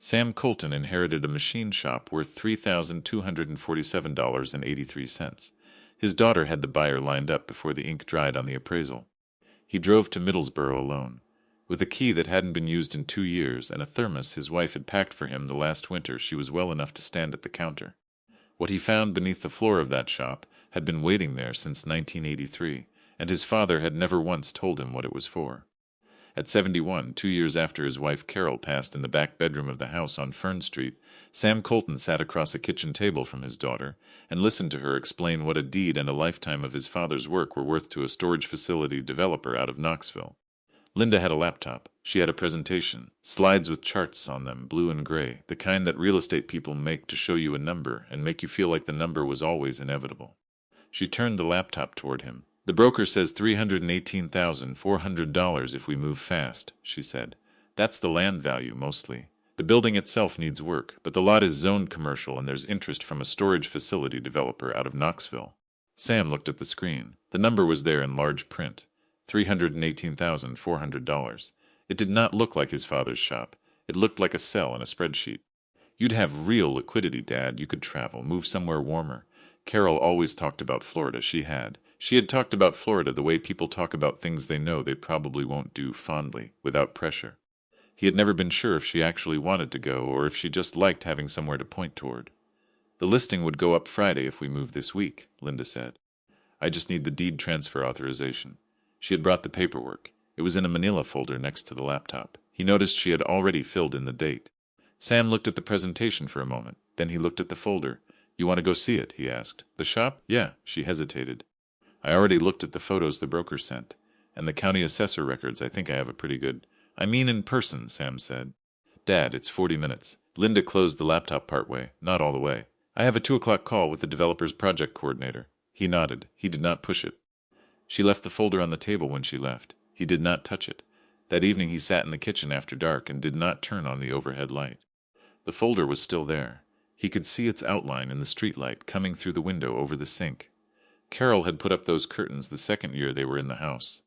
Sam Colton inherited a machine shop worth $3,247.83. His daughter had the buyer lined up before the ink dried on the appraisal. He drove to Middlesboro alone. With a key that hadn't been used in 2 years and a thermos his wife had packed for him the last winter, she was well enough to stand at the counter. What he found beneath the floor of that shop had been waiting there since 1983, and his father had never once told him what it was for. At 71, 2 years after his wife Carol passed in the back bedroom of the house on Fern Street, Sam Colton sat across a kitchen table from his daughter and listened to her explain what a deed and a lifetime of his father's work were worth to a storage facility developer out of Knoxville. Linda had a laptop. She had a presentation, slides with charts on them, blue and gray, the kind that real estate people make to show you a number and make you feel like the number was always inevitable. She turned the laptop toward him. "The broker says $318,400 if we move fast," she said. "That's the land value, mostly. The building itself needs work, but the lot is zoned commercial and there's interest from a storage facility developer out of Knoxville." Sam looked at the screen. The number was there in large print. $318,400. It did not look like his father's shop. It looked like a cell in a spreadsheet. "You'd have real liquidity, Dad. You could travel, move somewhere warmer." Carol always talked about Florida. She had talked about Florida the way people talk about things they know they probably won't do, fondly, without pressure. He had never been sure if she actually wanted to go or if she just liked having somewhere to point toward. "The listing would go up Friday if we move this week," Linda said. "I just need the deed transfer authorization." She had brought the paperwork. It was in a manila folder next to the laptop. He noticed she had already filled in the date. Sam looked at the presentation for a moment. Then he looked at the folder. "You want to go see it?" he asked. "The shop?" "Yeah." She hesitated. "I already looked at the photos the broker sent. And the county assessor records. I think I have a pretty good—" "I mean in person," Sam said. "Dad, it's 40 minutes. Linda closed the laptop partway, not all the way. "I have a 2 o'clock call with the developer's project coordinator." He nodded. He did not push it. She left the folder on the table when she left. He did not touch it. That evening he sat in the kitchen after dark and did not turn on the overhead light. The folder was still there. He could see its outline in the streetlight coming through the window over the sink. Carol had put up those curtains the second year they were in the house.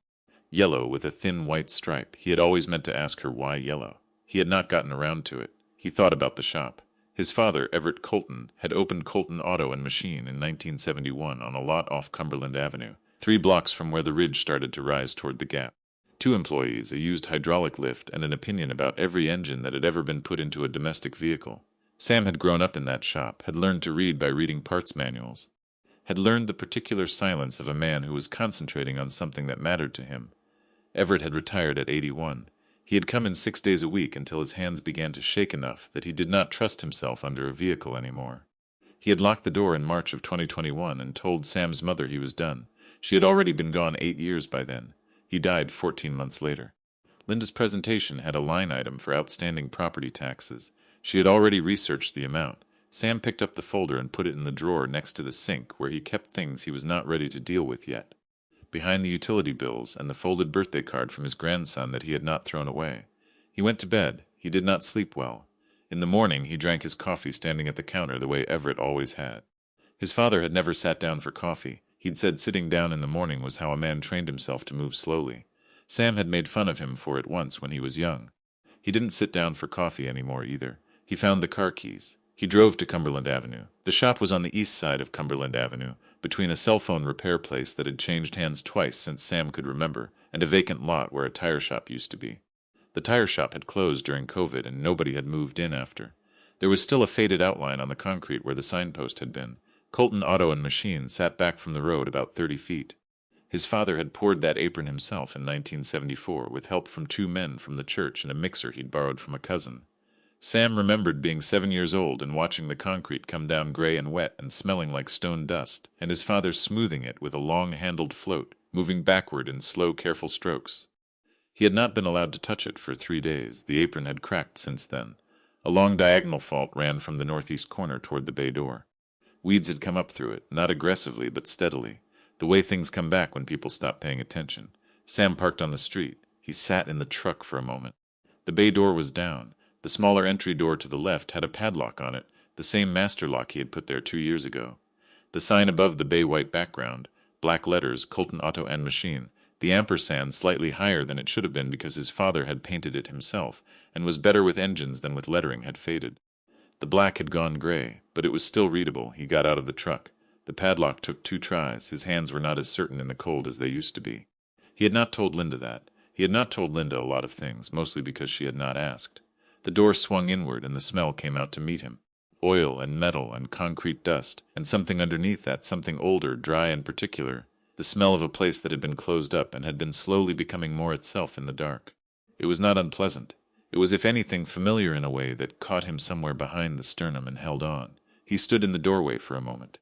Yellow with a thin white stripe. He had always meant to ask her why yellow. He had not gotten around to it. He thought about the shop. His father, Everett Colton, had opened Colton Auto and Machine in 1971 on a lot off Cumberland Avenue, 3 blocks from where the ridge started to rise toward the gap. 2 employees, a used hydraulic lift, and an opinion about every engine that had ever been put into a domestic vehicle. Sam had grown up in that shop, had learned to read by reading parts manuals, had learned the particular silence of a man who was concentrating on something that mattered to him. Everett had retired at 81. He had come in 6 days a week until his hands began to shake enough that he did not trust himself under a vehicle anymore. He had locked the door in March of 2021 and told Sam's mother he was done. She had already been gone 8 years by then. He died 14 months later. Linda's presentation had a line item for outstanding property taxes. She had already researched the amount. Sam picked up the folder and put it in the drawer next to the sink where he kept things he was not ready to deal with yet. Behind the utility bills and the folded birthday card from his grandson that he had not thrown away. He went to bed. He did not sleep well. In the morning he drank his coffee standing at the counter the way Everett always had. His father had never sat down for coffee. He'd said sitting down in the morning was how a man trained himself to move slowly. Sam had made fun of him for it once when he was young. He didn't sit down for coffee anymore either. He found the car keys. He drove to Cumberland Avenue. The shop was on the east side of Cumberland Avenue, between a cell phone repair place that had changed hands twice since Sam could remember, and a vacant lot where a tire shop used to be. The tire shop had closed during COVID and nobody had moved in after. There was still a faded outline on the concrete where the signpost had been. Colton Auto and Machine sat back from the road about 30 feet. His father had poured that apron himself in 1974 with help from 2 men from the church and a mixer he'd borrowed from a cousin. Sam remembered being 7 years old and watching the concrete come down gray and wet and smelling like stone dust, and his father smoothing it with a long-handled float, moving backward in slow, careful strokes. He had not been allowed to touch it for 3 days. The apron had cracked since then. A long diagonal fault ran from the northeast corner toward the bay door. Weeds had come up through it, not aggressively but steadily, the way things come back when people stop paying attention. Sam parked on the street. He sat in the truck for a moment. The bay door was down. The smaller entry door to the left had a padlock on it, the same master lock he had put there 2 years ago. The sign above the bay white background, black letters, Colton Auto and Machine, The ampersand slightly higher than it should have been because his father had painted it himself, and was better with engines than with lettering had faded. The black had gone gray, but it was still readable. He got out of the truck. The padlock took 2 tries. His hands were not as certain in the cold as they used to be. He had not told Linda that. He had not told Linda a lot of things, mostly because she had not asked. The door swung inward, and the smell came out to meet him. Oil and metal and concrete dust, and something underneath that, something older, dry and particular. The smell of a place that had been closed up and had been slowly becoming more itself in the dark. It was not unpleasant. It was, if anything, familiar in a way that caught him somewhere behind the sternum and held on. He stood in the doorway for a moment.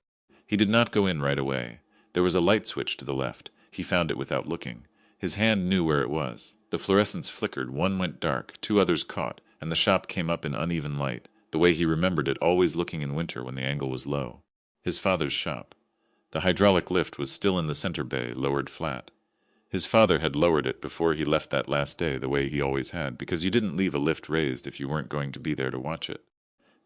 He did not go in right away. There was a light switch to the left. He found it without looking. His hand knew where it was. The fluorescents flickered, one went dark, 2 others caught, and the shop came up in uneven light, the way he remembered it, always looking in winter when the angle was low. His father's shop. The hydraulic lift was still in the center bay, lowered flat. His father had lowered it before he left that last day, the way he always had, because you didn't leave a lift raised if you weren't going to be there to watch it.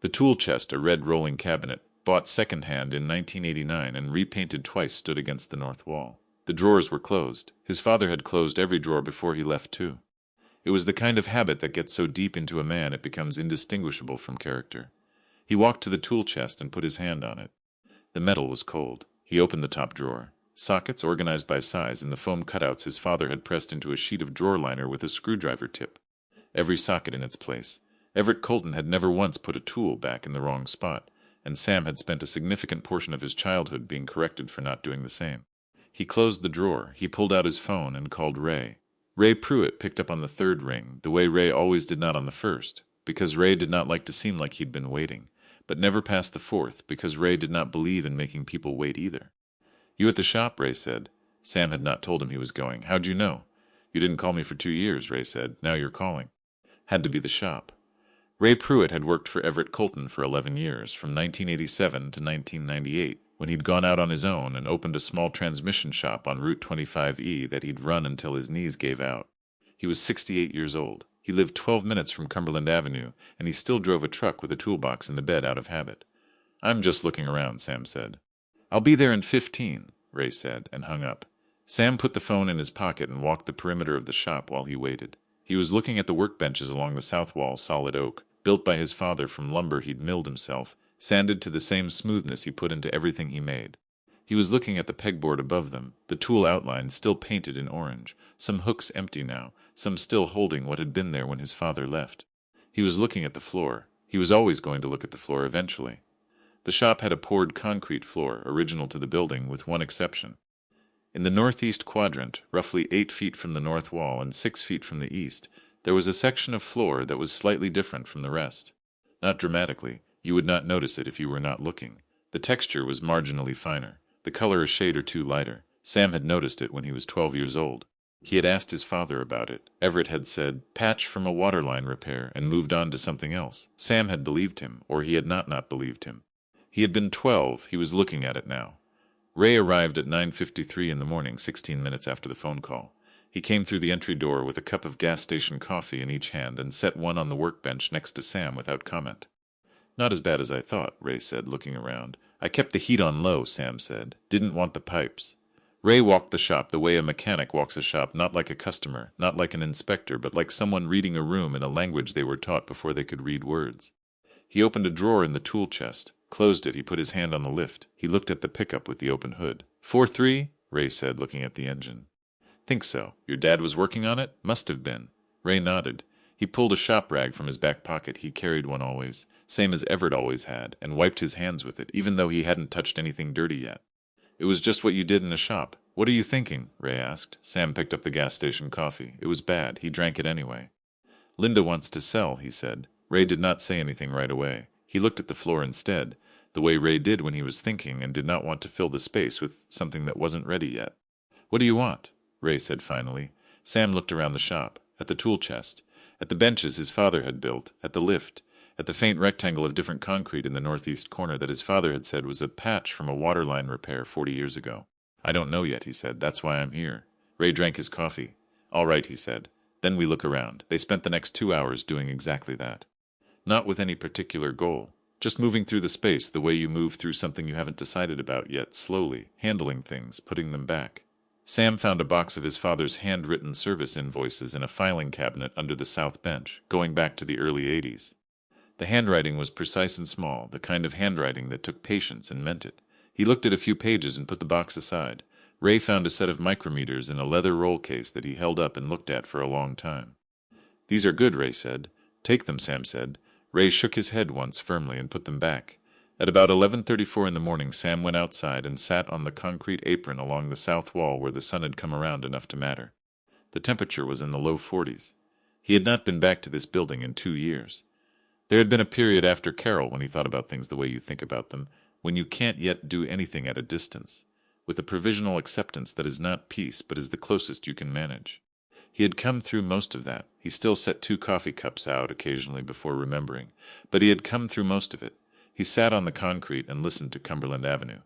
The tool chest, a red rolling cabinet, bought second-hand in 1989 and repainted twice, stood against the north wall. The drawers were closed. His father had closed every drawer before he left, too. It was the kind of habit that gets so deep into a man it becomes indistinguishable from character. He walked to the tool chest and put his hand on it. The metal was cold. He opened the top drawer. Sockets organized by size in the foam cutouts his father had pressed into a sheet of drawer liner with a screwdriver tip. Every socket in its place. Everett Colton had never once put a tool back in the wrong spot, and Sam had spent a significant portion of his childhood being corrected for not doing the same. He closed the drawer. He pulled out his phone and called Ray. Ray Pruitt picked up on the 3rd ring, the way Ray always did not on the 1st, because Ray did not like to seem like he'd been waiting, but never past the 4th, because Ray did not believe in making people wait either. "You at the shop?" Ray said. Sam had not told him he was going. "How'd you know?" "You didn't call me for 2 years," Ray said. "Now you're calling." Had to be the shop. Ray Pruitt had worked for Everett Colton for 11 years, from 1987 to 1998, when he'd gone out on his own and opened a small transmission shop on Route 25E that he'd run until his knees gave out. He was 68 years old. He lived 12 minutes from Cumberland Avenue, and he still drove a truck with a toolbox in the bed out of habit. "I'm just looking around," Sam said. "I'll be there in 15, Ray said, and hung up. Sam put the phone in his pocket and walked the perimeter of the shop while he waited. He was looking at the workbenches along the south wall, solid oak, built by his father from lumber he'd milled himself, sanded to the same smoothness he put into everything he made. He was looking at the pegboard above them, the tool outline still painted in orange, some hooks empty now, some still holding what had been there when his father left. He was looking at the floor. He was always going to look at the floor eventually. The shop had a poured concrete floor, original to the building, with one exception. In the northeast quadrant, roughly 8 feet from the north wall and 6 feet from the east, there was a section of floor that was slightly different from the rest. Not dramatically. You would not notice it if you were not looking. The texture was marginally finer, the color a shade or 2 lighter. Sam had noticed it when he was 12 years old. He had asked his father about it. Everett had said, "Patch from a waterline repair," and moved on to something else. Sam had believed him, or he had not believed him. He had been 12. He was looking at it now. Ray arrived at 9:53 in the morning, 16 minutes after the phone call. He came through the entry door with a cup of gas station coffee in each hand and set one on the workbench next to Sam without comment. "Not as bad as I thought," Ray said, looking around. "I kept the heat on low," Sam said. "Didn't want the pipes." Ray walked the shop the way a mechanic walks a shop, not like a customer, not like an inspector, but like someone reading a room in a language they were taught before they could read words. He opened a drawer in the tool chest, closed it. He put his hand on the lift. He looked at the pickup with the open hood. 4-3? Ray said, looking at the engine. "Think so. Your dad was working on it?" "Must have been." Ray nodded. He pulled a shop rag from his back pocket. He carried one always, same as Everett always had, and wiped his hands with it, even though he hadn't touched anything dirty yet. "It was just what you did in a shop." "What are you thinking?" Ray asked. Sam picked up the gas station coffee. It was bad. He drank it anyway. "Linda wants to sell," he said. Ray did not say anything right away. He looked at the floor instead, the way Ray did when he was thinking and did not want to fill the space with something that wasn't ready yet. "What do you want?" Ray said finally. Sam looked around the shop, at the tool chest, at the benches his father had built, at the lift, at the faint rectangle of different concrete in the northeast corner that his father had said was a patch from a waterline repair 40 years ago. "I don't know yet," he said. "That's why I'm here." Ray drank his coffee. "All right," he said. "Then we look around." They spent the next 2 hours doing exactly that. Not with any particular goal. Just moving through the space the way you move through something you haven't decided about yet, slowly, handling things, putting them back. Sam found a box of his father's handwritten service invoices in a filing cabinet under the south bench, going back to the early 80s. The handwriting was precise and small, the kind of handwriting that took patience and meant it. He looked at a few pages and put the box aside. Ray found a set of micrometers in a leather roll case that he held up and looked at for a long time. "These are good," Ray said. "Take them," Sam said. Ray shook his head once firmly and put them back. At about 11:34 in the morning, Sam went outside and sat on the concrete apron along the south wall where the sun had come around enough to matter. The temperature was in the low 40s. He had not been back to this building in 2 years. There had been a period after Carol when he thought about things the way you think about them, when you can't yet do anything at a distance, with a provisional acceptance that is not peace but is the closest you can manage. He had come through most of that. He still set 2 coffee cups out occasionally before remembering, but he had come through most of it. He sat on the concrete and listened to Cumberland Avenue.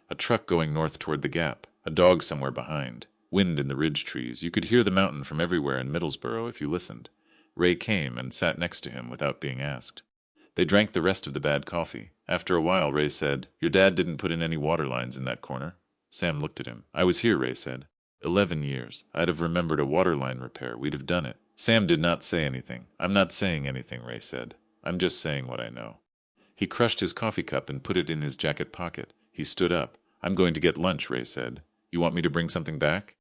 A truck going north toward the Gap, a dog somewhere behind, wind in the ridge trees. You could hear the mountain from everywhere in Middlesboro if you listened. Ray came and sat next to him without being asked. They drank the rest of the bad coffee. After a while, Ray said, "Your dad didn't put in any water lines in that corner." Sam looked at him. "I was here," Ray said. 11 years. I'd have remembered a water line repair. We'd have done it." Sam did not say anything. "I'm not saying anything," Ray said. "I'm just saying what I know." He crushed his coffee cup and put it in his jacket pocket. He stood up. "I'm going to get lunch," Ray said. "You want me to bring something back?"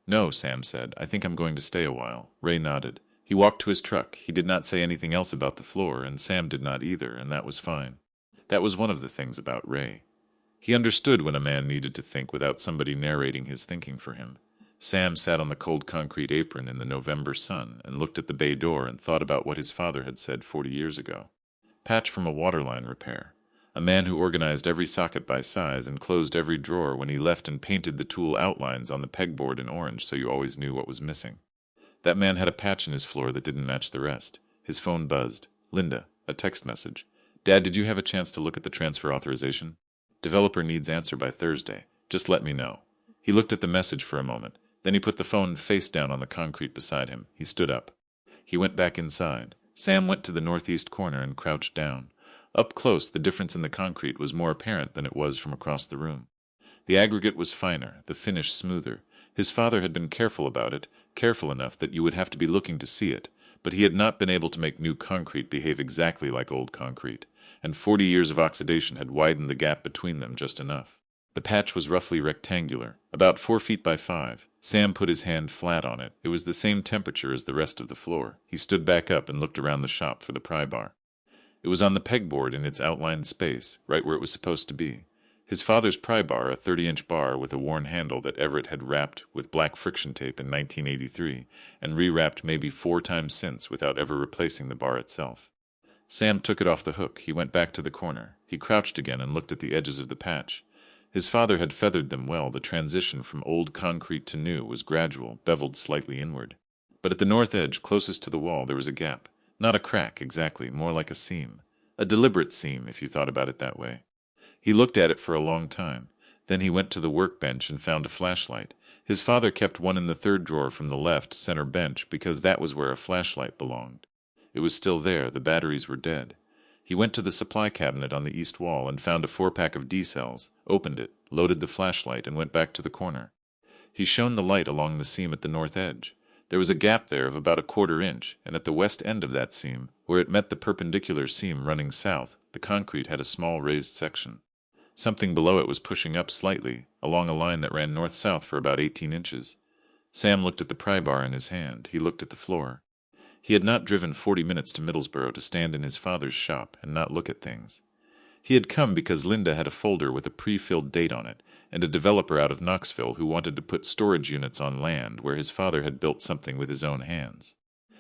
"No," Sam said. "I think I'm going to stay a while." Ray nodded. He walked to his truck. He did not say anything else about the floor, and Sam did not either, and that was fine. That was one of the things about Ray. He understood when a man needed to think without somebody narrating his thinking for him. Sam sat on the cold concrete apron in the November sun and looked at the bay door and thought about what his father had said 40 years ago. Patch from a waterline repair. A man who organized every socket by size and closed every drawer when he left and painted the tool outlines on the pegboard in orange so you always knew what was missing. That man had a patch in his floor that didn't match the rest. His phone buzzed. Linda, a text message. "Dad, did you have a chance to look at the transfer authorization? Developer needs answer by Thursday. Just let me know." He looked at the message for a moment. Then he put the phone face down on the concrete beside him. He stood up. He went back inside. Sam went to the northeast corner and crouched down. Up close, the difference in the concrete was more apparent than it was from across the room. The aggregate was finer, the finish smoother. His father had been careful about it, careful enough that you would have to be looking to see it, but he had not been able to make new concrete behave exactly like old concrete, and 40 years of oxidation had widened the gap between them just enough. The patch was roughly rectangular, about 4 feet by 5. Sam put his hand flat on it. It was the same temperature as the rest of the floor. He stood back up and looked around the shop for the pry bar. It was on the pegboard in its outlined space, right where it was supposed to be. His father's pry bar, a 30-inch bar with a worn handle that Everett had wrapped with black friction tape in 1983, and rewrapped maybe 4 times since without ever replacing the bar itself. Sam took it off the hook. He went back to the corner. He crouched again and looked at the edges of the patch. His father had feathered them well. The transition from old concrete to new was gradual, beveled slightly inward. But at the north edge, closest to the wall, there was a gap. Not a crack, exactly, more like a seam. A deliberate seam, if you thought about it that way. He looked at it for a long time. Then he went to the workbench and found a flashlight. His father kept one in the third drawer from the left center bench because that was where a flashlight belonged. It was still there. The batteries were dead. He went to the supply cabinet on the east wall and found a 4-pack of D-cells, opened it, loaded the flashlight, and went back to the corner. He shone the light along the seam at the north edge. There was a gap there of about a 1/4 inch, and at the west end of that seam, where it met the perpendicular seam running south, the concrete had a small raised section. Something below it was pushing up slightly, along a line that ran north-south for about 18 inches. Sam looked at the pry bar in his hand. He looked at the floor. He had not driven 40 minutes to Middlesboro to stand in his father's shop and not look at things. He had come because Linda had a folder with a pre-filled date on it, and a developer out of Knoxville who wanted to put storage units on land where his father had built something with his own hands.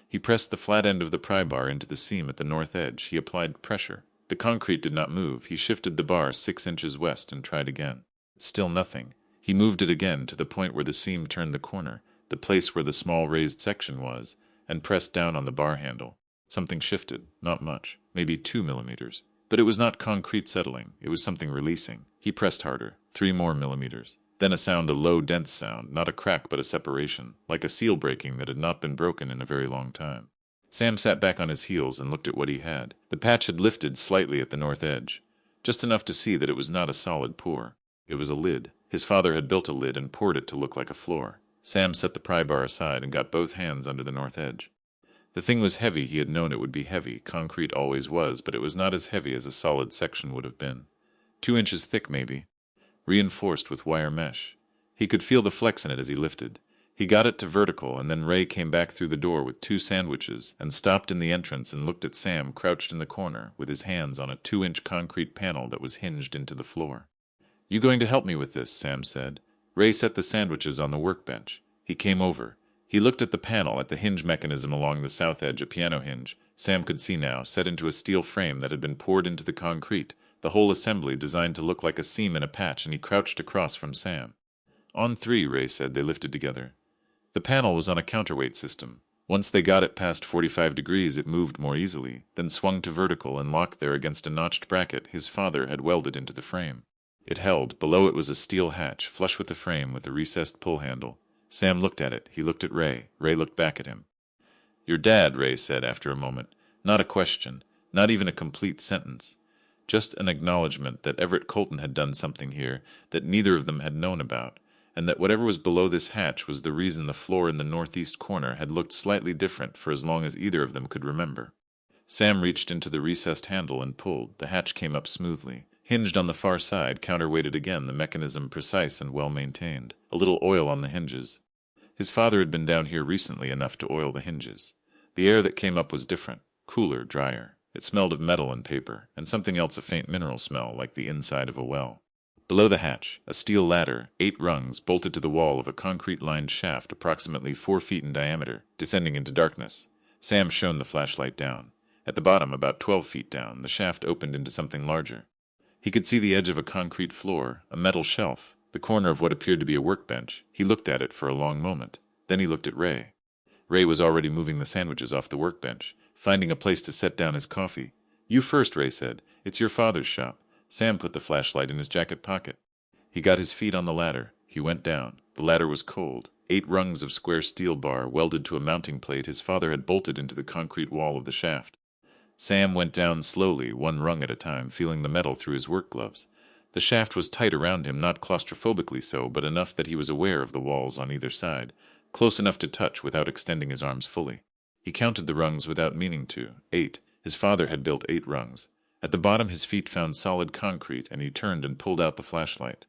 He pressed the flat end of the pry bar into the seam at the north edge. He applied pressure. The concrete did not move. He shifted the bar 6 inches west and tried again. Still nothing. He moved it again to the point where the seam turned the corner, the place where the small raised section was, and pressed down on the bar handle. Something shifted, not much, maybe 2 millimeters. But it was not concrete settling. It was something releasing. He pressed harder, 3 more millimeters. Then a sound, a low, dense sound, not a crack but a separation, like a seal breaking that had not been broken in a very long time. Sam sat back on his heels and looked at what he had. The patch had lifted slightly at the north edge, just enough to see that it was not a solid pour. It was a lid. His father had built a lid and poured it to look like a floor. Sam set the pry bar aside and got both hands under the north edge. The thing was heavy. He had known it would be heavy. Concrete always was, but it was not as heavy as a solid section would have been. 2 inches thick, maybe. Reinforced with wire mesh. He could feel the flex in it as he lifted. He got it to vertical, and then Ray came back through the door with 2 sandwiches and stopped in the entrance and looked at Sam crouched in the corner with his hands on a 2-inch concrete panel that was hinged into the floor. "You going to help me with this?" Sam said. Ray set the sandwiches on the workbench. He came over. He looked at the panel, at the hinge mechanism along the south edge, a piano hinge. Sam could see now, set into a steel frame that had been poured into the concrete, the whole assembly designed to look like a seam in a patch, and he crouched across from Sam. "On 3, Ray said. They lifted together. The panel was on a counterweight system. Once they got it past 45 degrees, it moved more easily, then swung to vertical and locked there against a notched bracket his father had welded into the frame. It held. Below it was a steel hatch, flush with the frame, with a recessed pull handle. Sam looked at it. He looked at Ray. Ray looked back at him. "Your dad," Ray said after a moment. Not a question, not even a complete sentence. Just an acknowledgement that Everett Colton had done something here that neither of them had known about, and that whatever was below this hatch was the reason the floor in the northeast corner had looked slightly different for as long as either of them could remember. Sam reached into the recessed handle and pulled. The hatch came up smoothly. Hinged on the far side, counterweighted again, the mechanism precise and well-maintained. A little oil on the hinges. His father had been down here recently enough to oil the hinges. The air that came up was different, cooler, drier. It smelled of metal and paper, and something else, a faint mineral smell, like the inside of a well. Below the hatch, a steel ladder, 8 rungs, bolted to the wall of a concrete-lined shaft approximately 4 feet in diameter, descending into darkness. Sam shone the flashlight down. At the bottom, about 12 feet down, the shaft opened into something larger. He could see the edge of a concrete floor, a metal shelf, the corner of what appeared to be a workbench. He looked at it for a long moment. Then he looked at Ray. Ray was already moving the sandwiches off the workbench, finding a place to set down his coffee. "You first," Ray said. "It's your father's shop." Sam put the flashlight in his jacket pocket. He got his feet on the ladder. He went down. The ladder was cold. 8 rungs of square steel bar welded to a mounting plate his father had bolted into the concrete wall of the shaft. Sam went down slowly, 1 rung at a time, feeling the metal through his work gloves. The shaft was tight around him, not claustrophobically so, but enough that he was aware of the walls on either side, close enough to touch without extending his arms fully. He counted the rungs without meaning to. 8. His father had built 8 rungs. At the bottom his feet found solid concrete, and he turned and pulled out the flashlight.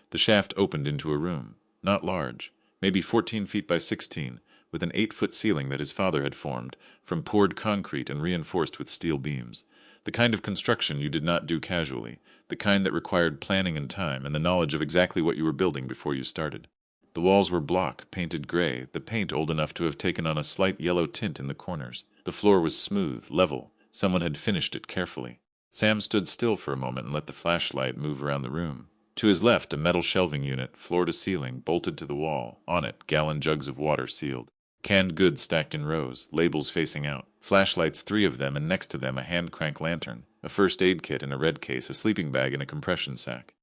The shaft opened into a room, not large, maybe 14 feet by 16, with an 8-foot ceiling that his father had formed, from poured concrete and reinforced with steel beams. The kind of construction you did not do casually, the kind that required planning and time, and the knowledge of exactly what you were building before you started. The walls were block, painted gray, the paint old enough to have taken on a slight yellow tint in the corners. The floor was smooth, level. Someone had finished it carefully. Sam stood still for a moment and let the flashlight move around the room. To his left, a metal shelving unit, floor to ceiling, bolted to the wall. On it, gallon jugs of water sealed. Canned goods stacked in rows, labels facing out. Flashlights, 3 of them, and next to them a hand-crank lantern, a first aid kit in a red case, a sleeping bag, and a compression sack.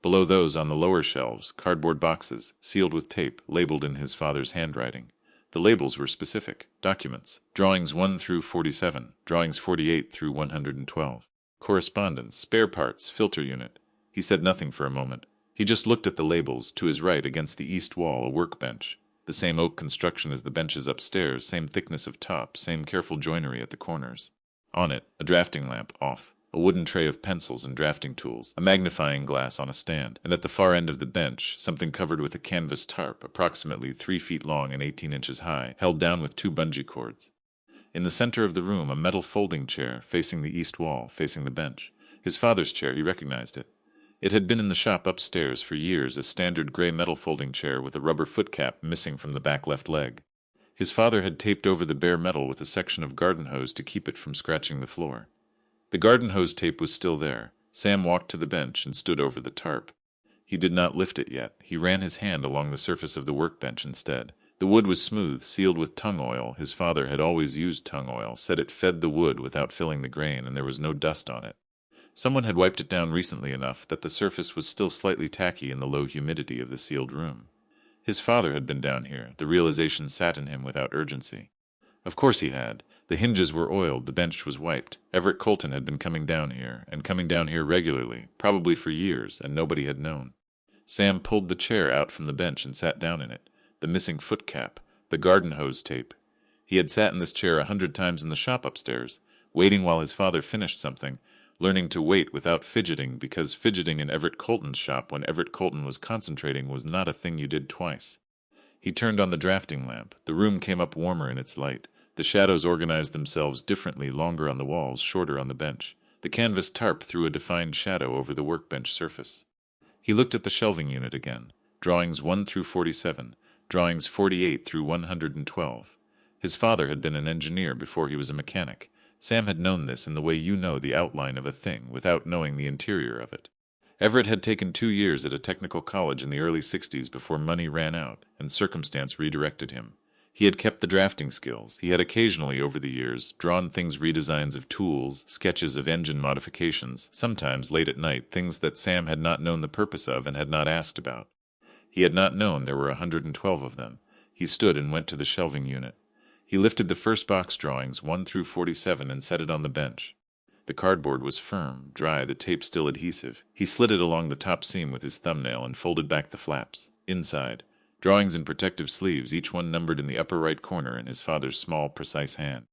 Below those, on the lower shelves, cardboard boxes, sealed with tape, labeled in his father's handwriting. The labels were specific. Documents. Drawings 1 through 47. Drawings 48 through 112. Correspondence. Spare parts. Filter unit. He said nothing for a moment. He just looked at the labels. To his right, against the east wall, a workbench. The same oak construction as the benches upstairs, same thickness of top, same careful joinery at the corners. On it, a drafting lamp, off. A wooden tray of pencils and drafting tools, a magnifying glass on a stand, and at the far end of the bench, something covered with a canvas tarp, approximately 3 feet long and 18 inches high, held down with 2 bungee cords. In the center of the room, a metal folding chair, facing the east wall, facing the bench. His father's chair, he recognized it. It had been in the shop upstairs for years, a standard gray metal folding chair with a rubber foot cap missing from the back left leg. His father had taped over the bare metal with a section of garden hose to keep it from scratching the floor. The garden hose tape was still there. Sam walked to the bench and stood over the tarp. He did not lift it yet. He ran his hand along the surface of the workbench instead. The wood was smooth, sealed with tung oil. His father had always used tung oil, said it fed the wood without filling the grain, and there was no dust on it. Someone had wiped it down recently enough that the surface was still slightly tacky in the low humidity of the sealed room. His father had been down here. The realization sat in him without urgency. Of course he had. The hinges were oiled, the bench was wiped. Everett Colton had been coming down here, and coming down here regularly, probably for years, and nobody had known. Sam pulled the chair out from the bench and sat down in it. The missing foot cap, the garden hose tape. He had sat in this chair 100 times in the shop upstairs, waiting while his father finished something, learning to wait without fidgeting, because fidgeting in Everett Colton's shop when Everett Colton was concentrating was not a thing you did twice. He turned on the drafting lamp. The room came up warmer in its light. The shadows organized themselves differently, longer on the walls, shorter on the bench. The canvas tarp threw a defined shadow over the workbench surface. He looked at the shelving unit again. Drawings 1 through 47. Drawings 48 through 112. His father had been an engineer before he was a mechanic. Sam had known this in the way you know the outline of a thing without knowing the interior of it. Everett had taken 2 years at a technical college in the early 60s before money ran out and circumstance redirected him. He had kept the drafting skills. He had occasionally, over the years, drawn things, redesigns of tools, sketches of engine modifications, sometimes late at night, things that Sam had not known the purpose of and had not asked about. He had not known there were 112 of them. He stood and went to the shelving unit. He lifted the first box drawings, 1 through 47, and set it on the bench. The cardboard was firm, dry, the tape still adhesive. He slid it along the top seam with his thumbnail and folded back the flaps. Inside, drawings in protective sleeves, each one numbered in the upper right corner in his father's small, precise hand.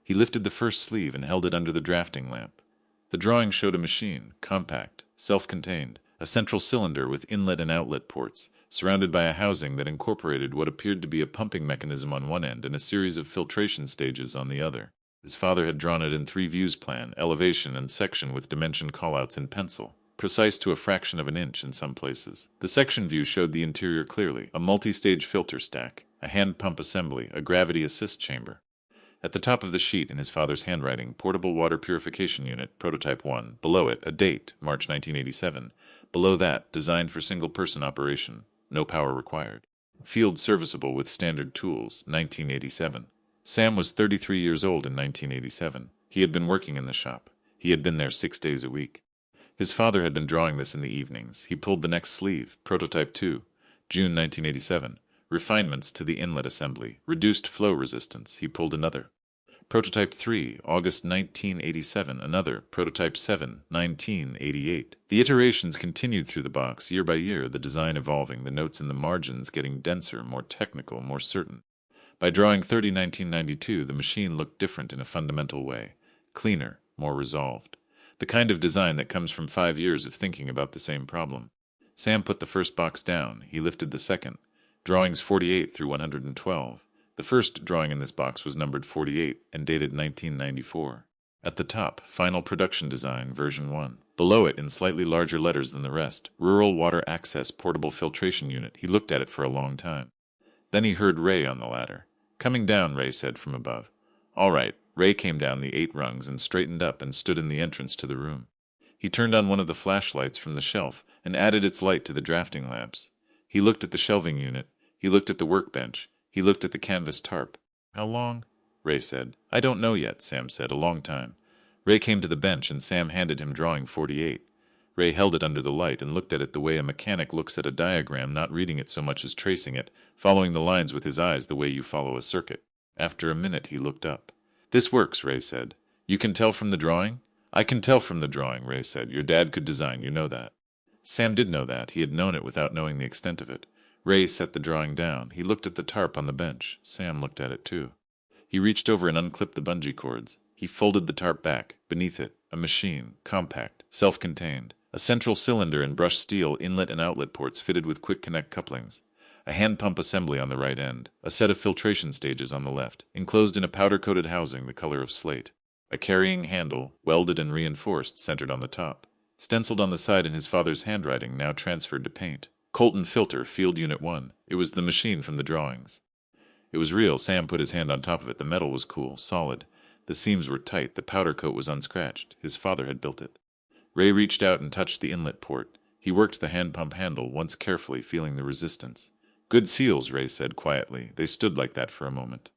He lifted the first sleeve and held it under the drafting lamp. The drawing showed a machine, compact, self-contained, a central cylinder with inlet and outlet ports, surrounded by a housing that incorporated what appeared to be a pumping mechanism on one end and a series of filtration stages on the other. His father had drawn it in 3 views plan, elevation and section with dimension callouts in pencil, precise to a fraction of an inch in some places. The section view showed the interior clearly, a multi-stage filter stack, a hand pump assembly, a gravity assist chamber. At the top of the sheet, in his father's handwriting, portable water purification unit, prototype 1. Below it, a date, March 1987. Below that, designed for single-person operation, no power required. Field serviceable with standard tools, 1987. Sam was 33 years old in 1987. He had been working in the shop. He had been there 6 days a week. His father had been drawing this in the evenings. He pulled the next sleeve, prototype 2, June 1987. Refinements to the inlet assembly, reduced flow resistance. He pulled another. Prototype 3, August 1987, another. Prototype 7, 1988. The iterations continued through the box, year by year, the design evolving, the notes in the margins getting denser, more technical, more certain. By drawing 30, 1992, the machine looked different in a fundamental way. Cleaner, more resolved. The kind of design that comes from 5 years of thinking about the same problem. Sam put the first box down. He lifted the second. Drawings 48 through 112. The first drawing in this box was numbered 48 and dated 1994. At the top, Final Production Design, version 1. Below it, in slightly larger letters than the rest, Rural Water Access Portable Filtration Unit. He looked at it for a long time. Then he heard Ray on the ladder. "Coming down," Ray said from above. "All right." Ray came down the 8 rungs and straightened up and stood in the entrance to the room. He turned on one of the flashlights from the shelf and added its light to the drafting lamps. He looked at the shelving unit. He looked at the workbench. He looked at the canvas tarp. "How long?" Ray said. "I don't know yet," Sam said. "A long time." Ray came to the bench and Sam handed him drawing 48. Ray held it under the light and looked at it the way a mechanic looks at a diagram, not reading it so much as tracing it, following the lines with his eyes the way you follow a circuit. After a minute he looked up. "This works," Ray said. "You can tell from the drawing?" "I can tell from the drawing," Ray said. "Your dad could design, you know that." Sam did know that. He had known it without knowing the extent of it. Ray set the drawing down. He looked at the tarp on the bench. Sam looked at it too. He reached over and unclipped the bungee cords. He folded the tarp back. Beneath it, a machine, compact, self-contained. A central cylinder and brushed steel inlet and outlet ports fitted with quick connect couplings. A hand pump assembly on the right end. A set of filtration stages on the left, enclosed in a powder-coated housing the color of slate. A carrying handle, welded and reinforced, centered on the top. Stenciled on the side in his father's handwriting, now transferred to paint. Colton filter, Field Unit 1. It was the machine from the drawings. It was real. Sam put his hand on top of it. The metal was cool, solid. The seams were tight. The powder coat was unscratched. His father had built it. Ray reached out and touched the inlet port. He worked the hand pump handle, once carefully, feeling the resistance. "Good seals," Ray said quietly. They stood like that for a moment.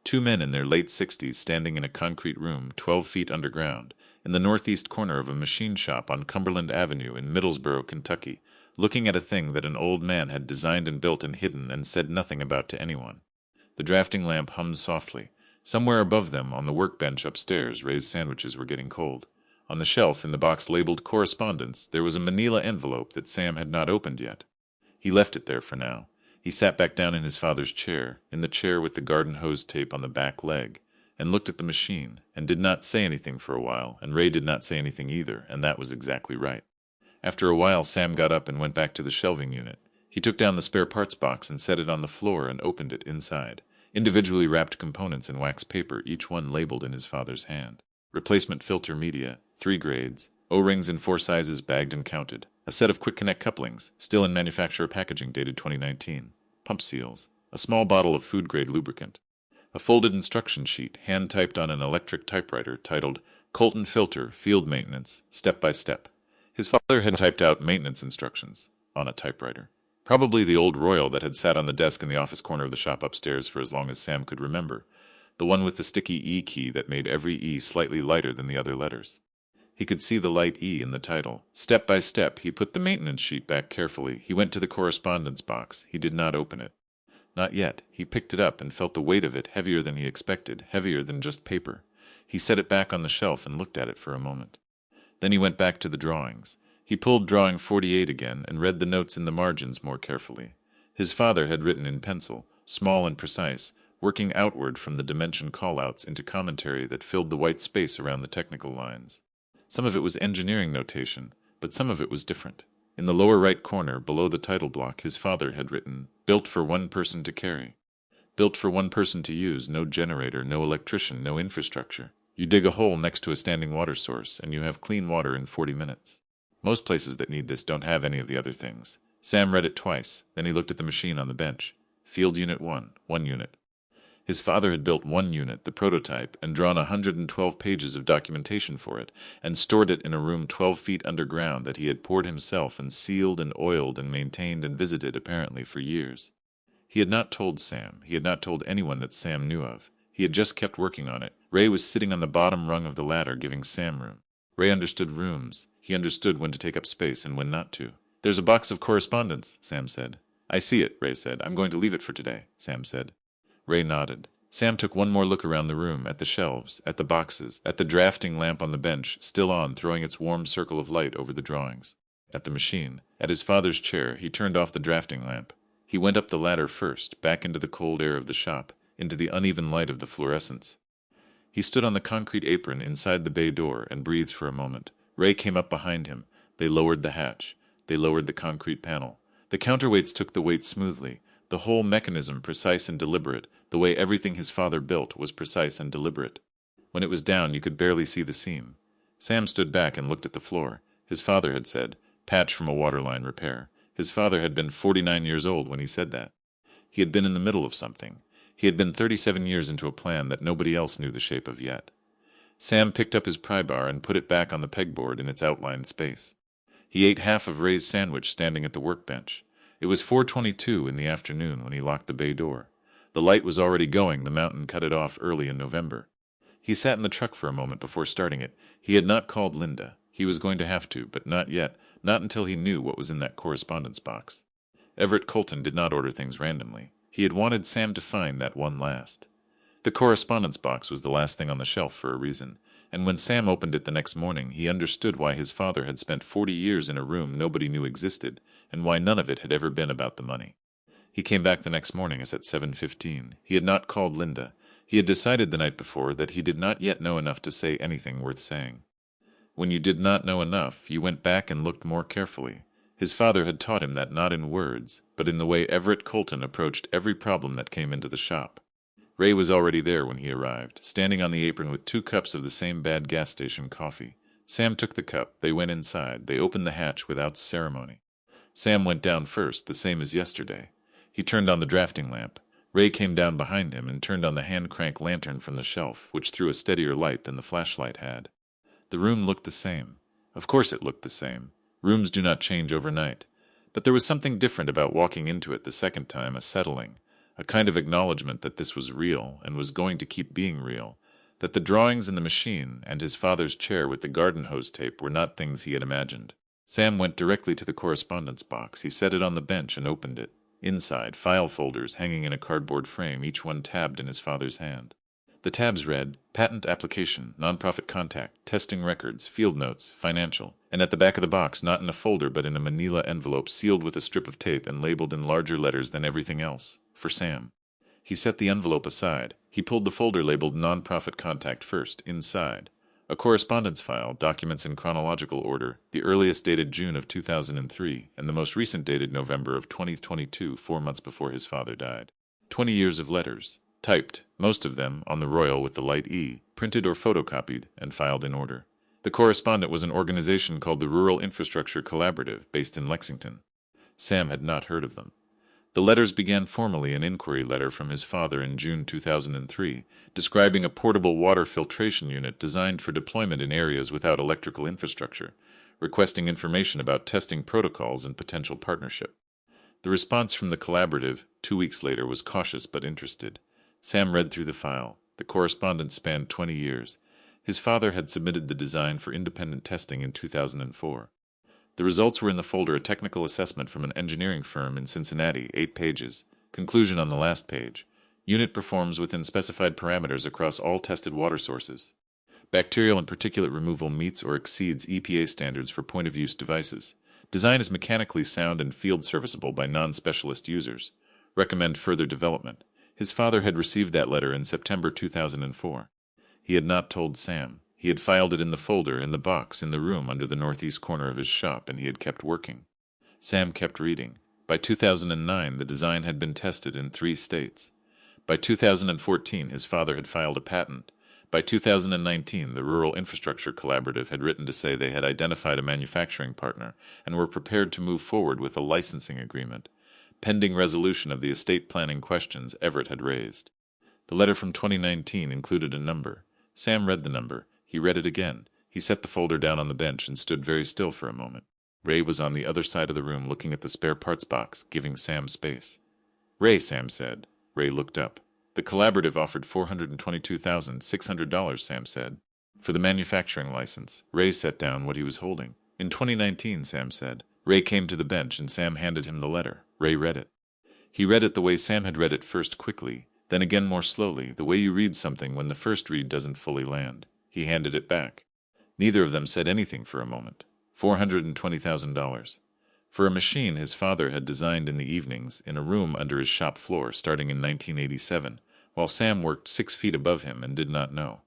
2 men in their late 60s standing in a concrete room 12 feet underground, in the northeast corner of a machine shop on Cumberland Avenue in Middlesboro, Kentucky, looking at a thing that an old man had designed and built and hidden and said nothing about to anyone. The drafting lamp hummed softly. Somewhere above them, on the workbench upstairs, Ray's sandwiches were getting cold. On the shelf, in the box labeled Correspondence, there was a manila envelope that Sam had not opened yet. He left it there for now. He sat back down in his father's chair, in the chair with the garden hose tape on the back leg, and looked at the machine, and did not say anything for a while, and Ray did not say anything either, and that was exactly right. After a while, Sam got up and went back to the shelving unit. He took down the spare parts box and set it on the floor and opened it inside. Individually wrapped components in wax paper, each one labeled in his father's hand. Replacement filter media, 3 grades, O-rings in 4 sizes bagged and counted. A set of quick connect couplings, still in manufacturer packaging dated 2019. Pump seals. A small bottle of food-grade lubricant. A folded instruction sheet, hand-typed on an electric typewriter, titled Colton Filter, Field Maintenance, Step by Step. His father had typed out maintenance instructions on a typewriter. Probably the old Royal that had sat on the desk in the office corner of the shop upstairs for as long as Sam could remember. The one with the sticky E key that made every E slightly lighter than the other letters. He could see the light E in the title. Step by step, he put the maintenance sheet back carefully. He went to the correspondence box. He did not open it. Not yet. He picked it up and felt the weight of it, heavier than he expected, heavier than just paper. He set it back on the shelf and looked at it for a moment. Then he went back to the drawings. He pulled drawing 48 again and read the notes in the margins more carefully. His father had written in pencil, small and precise, working outward from the dimension callouts into commentary that filled the white space around the technical lines. Some of it was engineering notation, but some of it was different. In the lower right corner, below the title block, his father had written, "Built for one person to carry. Built for one person to use, no generator, no electrician, no infrastructure. You dig a hole next to a standing water source, and you have clean water in 40 minutes. Most places that need this don't have any of the other things." Sam read it twice, then he looked at the machine on the bench. Field Unit 1, 1 unit. His father had built 1 unit, the prototype, and drawn 112 pages of documentation for it, and stored it in a room 12 feet underground that he had poured himself and sealed and oiled and maintained and visited apparently for years. He had not told Sam. He had not told anyone that Sam knew of. He had just kept working on it. Ray was sitting on the bottom rung of the ladder giving Sam room. Ray understood rooms. He understood when to take up space and when not to. "There's a box of correspondence," Sam said. "I see it," Ray said. "I'm going to leave it for today," Sam said. Ray nodded. Sam took one more look around the room, at the shelves, at the boxes, at the drafting lamp on the bench, still on, throwing its warm circle of light over the drawings. At the machine. At his father's chair, he turned off the drafting lamp. He went up the ladder first, back into the cold air of the shop, into the uneven light of the fluorescents. He stood on the concrete apron inside the bay door and breathed for a moment. Ray came up behind him. They lowered the hatch. They lowered the concrete panel. The counterweights took the weight smoothly. The whole mechanism precise and deliberate. The way everything his father built was precise and deliberate. When it was down, you could barely see the seam. Sam stood back and looked at the floor. His father had said, "Patch from a waterline repair." His father had been 49 years old when he said that. He had been in the middle of something. He had been 37 years into a plan that nobody else knew the shape of yet. Sam picked up his pry bar and put it back on the pegboard in its outlined space. He ate half of Ray's sandwich standing at the workbench. It was 4:22 in the afternoon when he locked the bay door. The light was already going. The mountain cut it off early in November. He sat in the truck for a moment before starting it. He had not called Linda. He was going to have to, but not yet, not until he knew what was in that correspondence box. Everett Colton did not order things randomly. He had wanted Sam to find that one last. The correspondence box was the last thing on the shelf for a reason, and when Sam opened it the next morning, he understood why his father had spent 40 years in a room nobody knew existed, and why none of it had ever been about the money. He came back the next morning as at 7:15. He had not called Linda. He had decided the night before that he did not yet know enough to say anything worth saying. When you did not know enough, you went back and looked more carefully. His father had taught him that not in words, but in the way Everett Colton approached every problem that came into the shop. Ray was already there when he arrived, standing on the apron with 2 cups of the same bad gas station coffee. Sam took the cup. They went inside. They opened the hatch without ceremony. Sam went down first, the same as yesterday. He turned on the drafting lamp. Ray came down behind him and turned on the hand-crank lantern from the shelf, which threw a steadier light than the flashlight had. The room looked the same. Of course it looked the same. Rooms do not change overnight. But there was something different about walking into it the second time, a settling, a kind of acknowledgement that this was real and was going to keep being real, that the drawings in the machine and his father's chair with the garden hose tape were not things he had imagined. Sam went directly to the correspondence box. He set it on the bench and opened it. Inside, file folders hanging in a cardboard frame, each one tabbed in his father's hand. The tabs read, Patent Application, Nonprofit Contact, Testing Records, Field Notes, Financial, and at the back of the box, not in a folder but in a manila envelope sealed with a strip of tape and labeled in larger letters than everything else, for Sam. He set the envelope aside. He pulled the folder labeled Nonprofit Contact first, inside. A correspondence file, documents in chronological order, the earliest dated June of 2003, and the most recent dated November of 2022, 4 months before his father died. 20 years of letters, typed, most of them on the Royal with the light E, printed or photocopied, and filed in order. The correspondent was an organization called the Rural Infrastructure Collaborative, based in Lexington. Sam had not heard of them. The letters began formally an inquiry letter from his father in June 2003, describing a portable water filtration unit designed for deployment in areas without electrical infrastructure, requesting information about testing protocols and potential partnership. The response from the collaborative, 2 weeks later, was cautious but interested. Sam read through the file. The correspondence spanned 20 years. His father had submitted the design for independent testing in 2004. The results were in the folder, a technical assessment from an engineering firm in Cincinnati, 8 pages. Conclusion on the last page. Unit performs within specified parameters across all tested water sources. Bacterial and particulate removal meets or exceeds EPA standards for point-of-use devices. Design is mechanically sound and field serviceable by non-specialist users. Recommend further development. His father had received that letter in September 2004. He had not told Sam. He had filed it in the folder, in the box, in the room under the northeast corner of his shop, and he had kept working. Sam kept reading. By 2009, the design had been tested in 3 states. By 2014, his father had filed a patent. By 2019, the Rural Infrastructure Collaborative had written to say they had identified a manufacturing partner and were prepared to move forward with a licensing agreement, pending resolution of the estate planning questions Everett had raised. The letter from 2019 included a number. Sam read the number. He read it again. He set the folder down on the bench and stood very still for a moment. Ray was on the other side of the room looking at the spare parts box, giving Sam space. Ray, Sam said. Ray looked up. The collaborative offered $422,600, Sam said, for the manufacturing license. Ray set down what he was holding. In 2019, Sam said. Ray came to the bench and Sam handed him the letter. Ray read it. He read it the way Sam had read it, first quickly, then again more slowly, the way you read something when the first read doesn't fully land. He handed it back. Neither of them said anything for a moment. $420,000. For a machine his father had designed in the evenings, in a room under his shop floor, starting in 1987, while Sam worked 6 feet above him and did not know.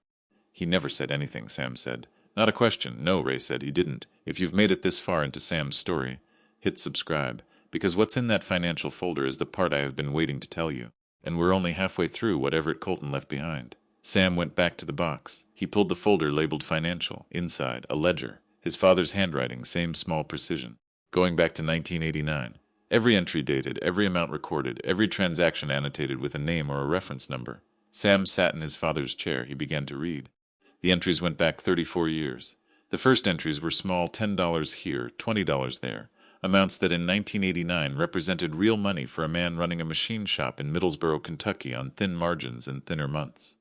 He never said anything, Sam said. Not a question. No, Ray said, he didn't. If you've made it this far into Sam's story, hit subscribe, because what's in that financial folder is the part I have been waiting to tell you, and we're only halfway through what Everett Colton left behind. Sam went back to the box. He pulled the folder labeled Financial. Inside, a ledger. His father's handwriting, same small precision. Going back to 1989. Every entry dated, every amount recorded, every transaction annotated with a name or a reference number. Sam sat in his father's chair. He began to read. The entries went back 34 years. The first entries were small $10 here, $20 there. Amounts that in 1989 represented real money for a man running a machine shop in Middlesboro, Kentucky on thin margins and thinner months.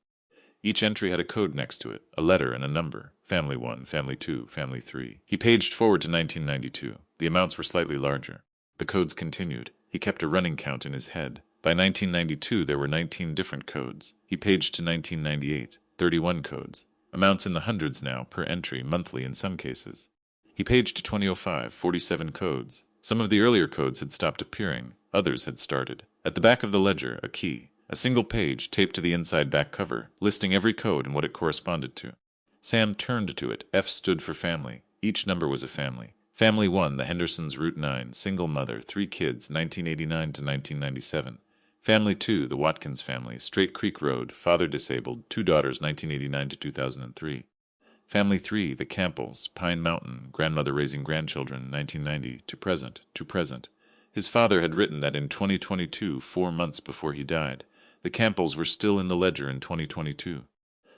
Each entry had a code next to it, a letter and a number. Family 1, Family 2, Family 3. He paged forward to 1992. The amounts were slightly larger. The codes continued. He kept a running count in his head. By 1992, there were 19 different codes. He paged to 1998, 31 codes. Amounts in the hundreds now, per entry, monthly in some cases. He paged to 2005, 47 codes. Some of the earlier codes had stopped appearing. Others had started. At the back of the ledger, a key. A single page taped to the inside back cover, listing every code and what it corresponded to. Sam turned to it. F stood for family. Each number was a family. Family 1, the Hendersons, Route 9, single mother, 3 kids, 1989 to 1997. Family 2, the Watkins family, Straight Creek Road, father disabled, 2 daughters, 1989 to 2003. Family 3, the Campbells, Pine Mountain, grandmother raising grandchildren, 1990 to present. His father had written that in 2022, 4 months before he died, the Campbells were still in the ledger in 2022.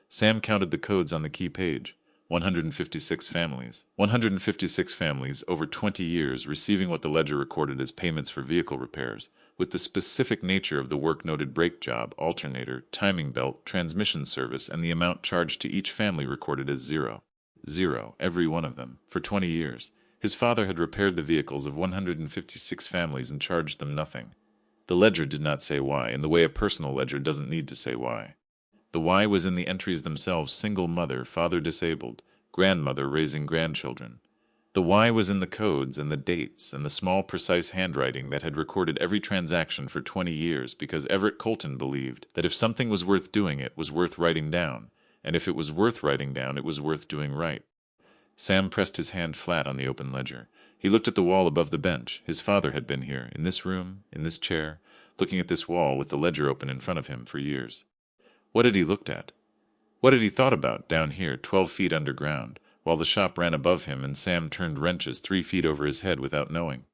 Sam counted the codes on the key page. 156 families. 156 families over 20 years receiving what the ledger recorded as payments for vehicle repairs, with the specific nature of the work noted brake job, alternator, timing belt, transmission service, and the amount charged to each family recorded as 0. 0, every one of them, for 20 years. His father had repaired the vehicles of 156 families and charged them nothing. The ledger did not say why, in the way a personal ledger doesn't need to say why. The why was in the entries themselves: single mother, father disabled, grandmother raising grandchildren. The why was in the codes and the dates and the small precise handwriting that had recorded every transaction for 20 years, because Everett Colton believed that if something was worth doing, it was worth writing down, and if it was worth writing down, it was worth doing right. Sam pressed his hand flat on the open ledger. He looked at the wall above the bench. His father had been here, in this room, in this chair, looking at this wall with the ledger open in front of him for years. What had he looked at? What had he thought about down here, 12 feet underground, while the shop ran above him and Sam turned wrenches 3 feet over his head without knowing?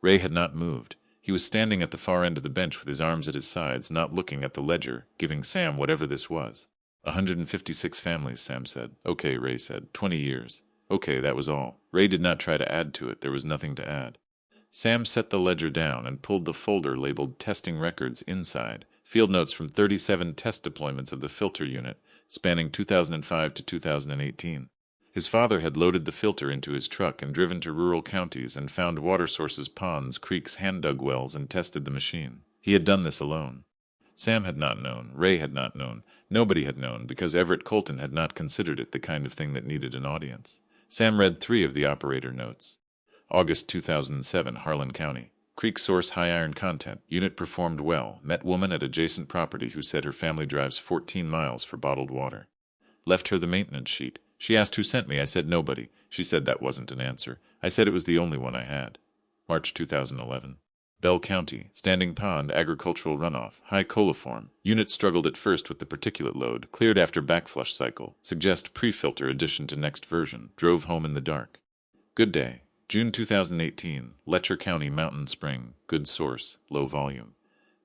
Ray had not moved. He was standing at the far end of the bench with his arms at his sides, not looking at the ledger, giving Sam whatever this was. 156 families, Sam said. Okay, Ray said. 20 years. Okay, that was all. Ray did not try to add to it. There was nothing to add. Sam set the ledger down and pulled the folder labeled Testing Records inside. Field notes from 37 test deployments of the filter unit, spanning 2005 to 2018. His father had loaded the filter into his truck and driven to rural counties and found water sources, ponds, creeks, hand-dug wells, and tested the machine. He had done this alone. Sam had not known. Ray had not known. Nobody had known, because Everett Colton had not considered it the kind of thing that needed an audience. Sam read 3 of the operator notes. August 2007, Harlan County. Creek source, high iron content. Unit performed well. Met woman at adjacent property who said her family drives 14 miles for bottled water. Left her the maintenance sheet. She asked who sent me. I said nobody. She said that wasn't an answer. I said it was the only one I had. March 2011. Bell County. Standing pond, agricultural runoff. High coliform. Unit struggled at first with the particulate load. Cleared after backflush cycle. Suggest pre-filter addition to next version. Drove home in the dark. Good day. June 2018. Letcher County, Mountain Spring. Good source. Low volume.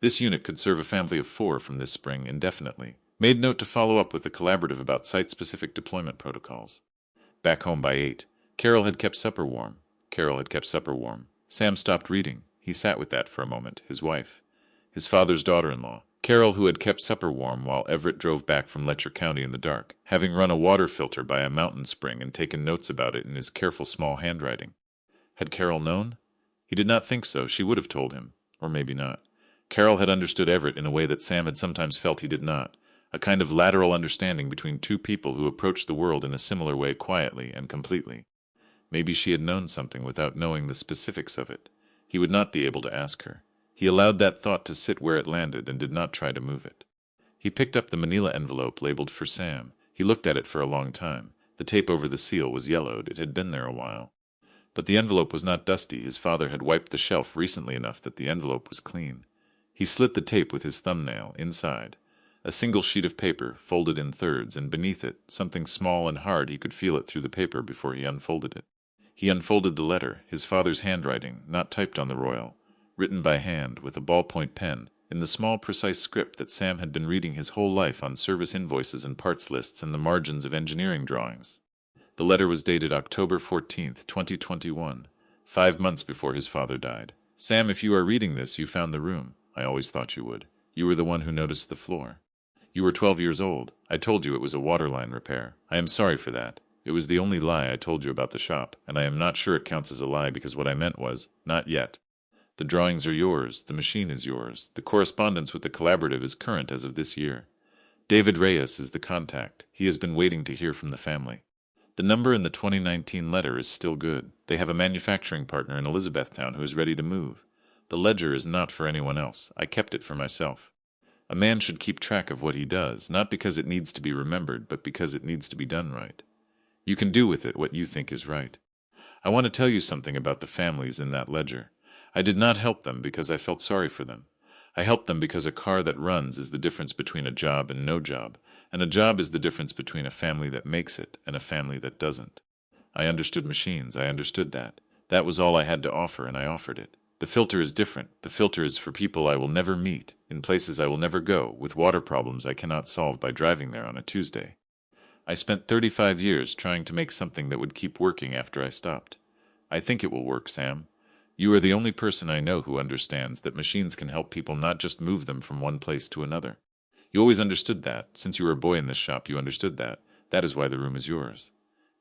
This unit could serve a family of 4 from this spring indefinitely. Made note to follow up with the collaborative about site-specific deployment protocols. Back home by 8. Carol had kept supper warm. Carol had kept supper warm. Sam stopped reading. He sat with that for a moment. His wife. His father's daughter-in-law. Carol, who had kept supper warm while Everett drove back from Letcher County in the dark, having run a water filter by a mountain spring and taken notes about it in his careful small handwriting. Had Carol known? He did not think so. She would have told him. Or maybe not. Carol had understood Everett in a way that Sam had sometimes felt he did not. A kind of lateral understanding between two people who approached the world in a similar way, quietly and completely. Maybe she had known something without knowing the specifics of it. He would not be able to ask her. He allowed that thought to sit where it landed and did not try to move it. He picked up the manila envelope labeled for Sam. He looked at it for a long time. The tape over the seal was yellowed. It had been there a while. But the envelope was not dusty. His father had wiped the shelf recently enough that the envelope was clean. He slit the tape with his thumbnail, inside. A single sheet of paper, folded in thirds, and beneath it, something small and hard. He could feel it through the paper before he unfolded it. He unfolded the letter, his father's handwriting, not typed on the royal, written by hand, with a ballpoint pen, in the small, precise script that Sam had been reading his whole life on service invoices and parts lists and the margins of engineering drawings. The letter was dated October 14th, 2021, 5 months before his father died. Sam, if you are reading this, you found the room. I always thought you would. You were the one who noticed the floor. You were 12 years old. I told you it was a waterline repair. I am sorry for that. It was the only lie I told you about the shop, and I am not sure it counts as a lie because what I meant was, not yet. The drawings are yours. The machine is yours. The correspondence with the collaborative is current as of this year. David Reyes is the contact. He has been waiting to hear from the family. The number in the 2019 letter is still good. They have a manufacturing partner in Elizabethtown who is ready to move. The ledger is not for anyone else. I kept it for myself. A man should keep track of what he does, not because it needs to be remembered, but because it needs to be done right. You can do with it what you think is right. I want to tell you something about the families in that ledger. I did not help them because I felt sorry for them. I helped them because a car that runs is the difference between a job and no job, and a job is the difference between a family that makes it and a family that doesn't. I understood machines. I understood that. That was all I had to offer, and I offered it. The filter is different. The filter is for people I will never meet, in places I will never go, with water problems I cannot solve by driving there on a Tuesday. I spent 35 years trying to make something that would keep working after I stopped. I think it will work, Sam. You are the only person I know who understands that machines can help people, not just move them from one place to another. You always understood that. Since you were a boy in this shop, you understood that. That is why the room is yours.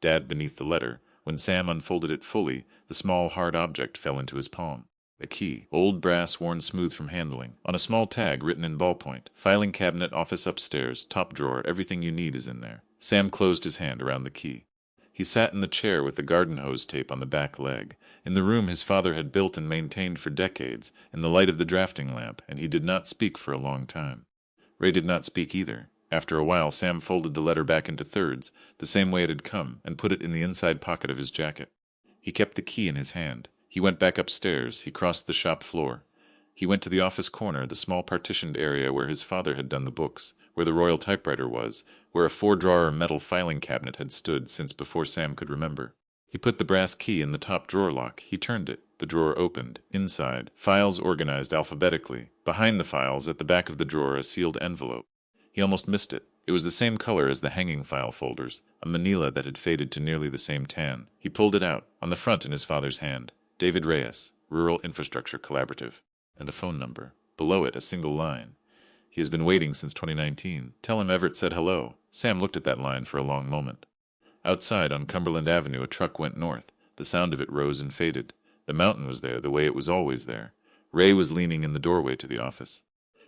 Dad, beneath the letter, when Sam unfolded it fully, the small, hard object fell into his palm. A key, old brass worn smooth from handling, on a small tag written in ballpoint. Filing cabinet, office upstairs, top drawer, everything you need is in there. Sam closed his hand around the key. He sat in the chair with the garden hose tape on the back leg, in the room his father had built and maintained for decades, in the light of the drafting lamp, and he did not speak for a long time. Ray did not speak either. After a while, Sam folded the letter back into thirds, the same way it had come, and put it in the inside pocket of his jacket. He kept the key in his hand. He went back upstairs. He crossed the shop floor. He went to the office corner, the small partitioned area where his father had done the books, where the Royal typewriter was, where a 4-drawer metal filing cabinet had stood since before Sam could remember. He put the brass key in the top drawer lock. He turned it. The drawer opened. Inside, files organized alphabetically. Behind the files, at the back of the drawer, a sealed envelope. He almost missed it. It was the same color as the hanging file folders, a manila that had faded to nearly the same tan. He pulled it out, on the front in his father's hand. David Reyes, Rural Infrastructure Collaborative. And a phone number. Below it, a single line. He has been waiting since 2019. Tell him Everett said hello. Sam looked at that line for a long moment. Outside, on Cumberland Avenue, a truck went north. The sound of it rose and faded. The mountain was there, the way it was always there. Ray was leaning in the doorway to the office.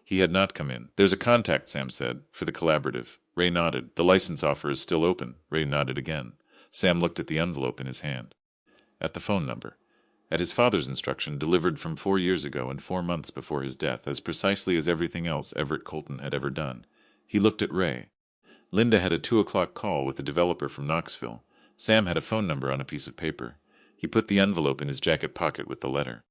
He had not come in. There's a contact, Sam said, for the collaborative. Ray nodded. The license offer is still open. Ray nodded again. Sam looked at the envelope in his hand. At the phone number. At his father's instruction, delivered from 4 years ago and 4 months before his death, as precisely as everything else Everett Colton had ever done. He looked at Ray. Linda had a 2 o'clock call with a developer from Knoxville. Sam had a phone number on a piece of paper. He put the envelope in his jacket pocket with the letter.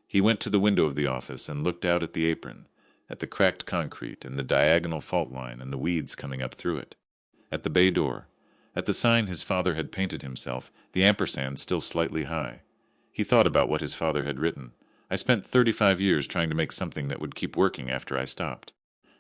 He went to the window of the office and looked out at the apron, at the cracked concrete and the diagonal fault line and the weeds coming up through it. At the bay door. At the sign his father had painted himself, the ampersand still slightly high. He thought about what his father had written. I spent 35 years trying to make something that would keep working after I stopped.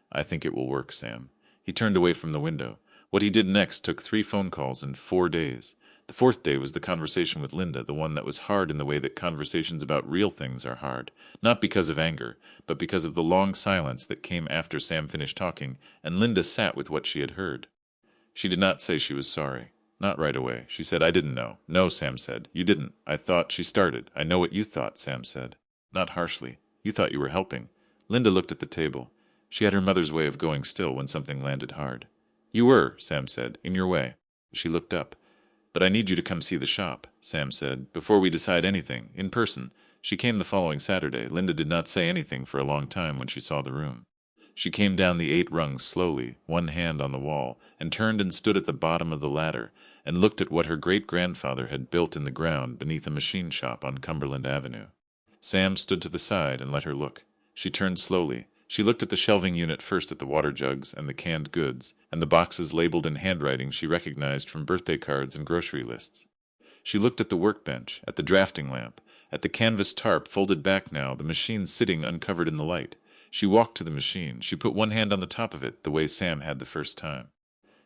I think it will work, Sam. He turned away from the window. What he did next took 3 phone calls in 4 days. The 4th day was the conversation with Linda, the one that was hard in the way that conversations about real things are hard, not because of anger, but because of the long silence that came after Sam finished talking, and Linda sat with what she had heard. She did not say she was sorry. Not right away. She said, I didn't know. No, Sam said. You didn't. I thought she started. I know what you thought, Sam said. Not harshly. You thought you were helping. Linda looked at the table. She had her mother's way of going still when something landed hard. You were, Sam said, in your way. She looked up. But I need you to come see the shop, Sam said, before we decide anything, in person. She came the following Saturday. Linda did not say anything for a long time when she saw the room. She came down the 8 rungs slowly, one hand on the wall, and turned and stood at the bottom of the ladder, and looked at what her great-grandfather had built in the ground beneath a machine shop on Cumberland Avenue. Sam stood to the side and let her look. She turned slowly. She looked at the shelving unit first, at the water jugs and the canned goods, and the boxes labeled in handwriting she recognized from birthday cards and grocery lists. She looked at the workbench, at the drafting lamp, at the canvas tarp folded back now, the machine sitting uncovered in the light. She walked to the machine. She put one hand on the top of it, the way Sam had the first time.